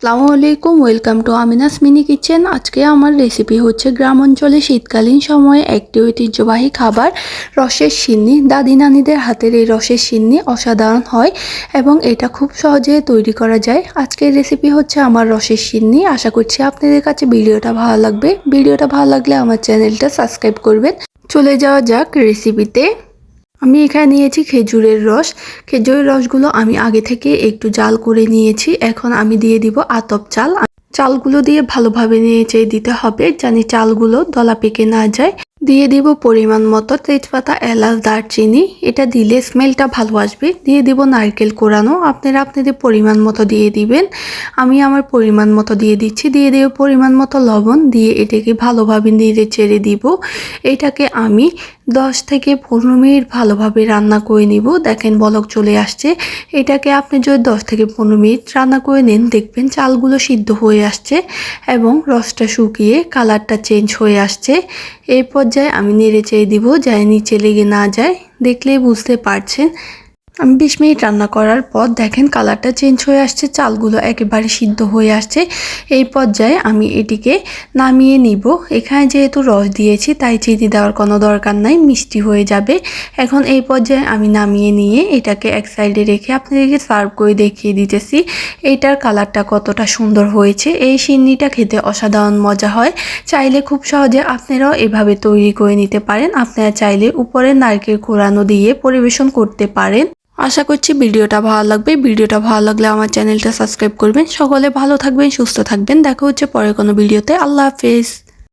আসসালামু আলাইকুম, welcome to Amina's mini kitchen. আজকে আমার রেসিপি হচ্ছে গ্রাম অঞ্চলে শীতকালীন সময়ে একটি ঐতিহ্যবাহী খাবার রসের সিন্নি। দাদি নানিদের হাতের এই রসের সিন্নি অসাধারণ হয় এবং এটা খুব সহজে তৈরি করা যায়। আজকের রেসিপি হচ্ছে আমার রসের সিন্নি। আশা করছি আপনাদের কাছে ভিডিওটা ভালো লাগবে। ভিডিওটা ভালো লাগলে আমার চ্যানেলটা সাবস্ক্রাইব করবেন। চলে যাওয়া যাক রেসিপিতে। আমি এখানে নিয়েছি খেজুরের রস। খেজুরের রসগুলো আমি আগে থেকে একটু জাল করে নিয়েছি। এখন আমি দিয়ে দিব আতপ চাল। চালগুলো দিয়ে ভালোভাবে নেড়ে দিতে হবে জানি চালগুলো দলা পেকে না যায়। দিয়ে দিব পরিমাণ মতো তেজপাতা, এলাচ, দারচিনি। এটা দিলে স্মেলটা ভালো আসবে। দিয়ে দিব নারকেল কোরানো। আপনারা আপনাদের পরিমাণ মতো দিয়ে দিবেন। আমি আমার পরিমাণ মতো দিয়ে দিচ্ছি। দিয়ে দেব পরিমাণ মতো লবণ। দিয়ে এটাকে ভালোভাবে নেড়ে চেড়ে দিব। এটাকে আমি 10 থেকে 15 মিনিট ভালোভাবে রান্না করে নিব। দেখেন বলক চলে আসছে। এটাকে আপনি যদি 10 থেকে 15 মিনিট রান্না করে নেন, দেখবেন চালগুলো সিদ্ধ হয়ে আসছে এবং রসটা শুকিয়ে কালারটা চেঞ্জ হয়ে আসছে। এই পর্যায়ে আমি নেড়ে চেড়ে দিব যাতে নিচে লেগে না যায়। দেখলেই বুঝতে পারছেন। আমি 20 মিনিট রান্না করার পর দেখেন কালারটা চেঞ্জ হয়ে আসছে, চালগুলো একেবারে সিদ্ধ হয়ে আসছে। এই পর্যায়ে আমি এটিকে নামিয়ে নিব। এখানে যেহেতু রস দিয়েছি তাই চিনি দেওয়ার কোনো দরকার নাই, মিষ্টি হয়ে যাবে। এখন এই পর্যায়ে আমি নামিয়ে নিয়ে এটাকে এক সাইডে রেখে আপনাদেরকে সার্ভ করে দেখিয়ে দিতেছি এইটার কালারটা কতটা সুন্দর হয়েছে। এই সিন্নিটা খেতে অসাধারণ মজা হয়। চাইলে খুব সহজে আপনারাও এভাবে তৈরি করে নিতে পারেন। আপনারা চাইলে উপরে নারকেল কোরানো দিয়ে পরিবেশন করতে পারেন। আশা করছি ভিডিওটা ভালো লাগবে। ভিডিওটা ভালো লাগলে আমার চ্যানেলটা সাবস্ক্রাইব করবেন। সকলে ভালো থাকবেন, সুস্থ থাকবেন। দেখা হচ্ছে পরে কোনো ভিডিওতে। আল্লাহ হাফেজ।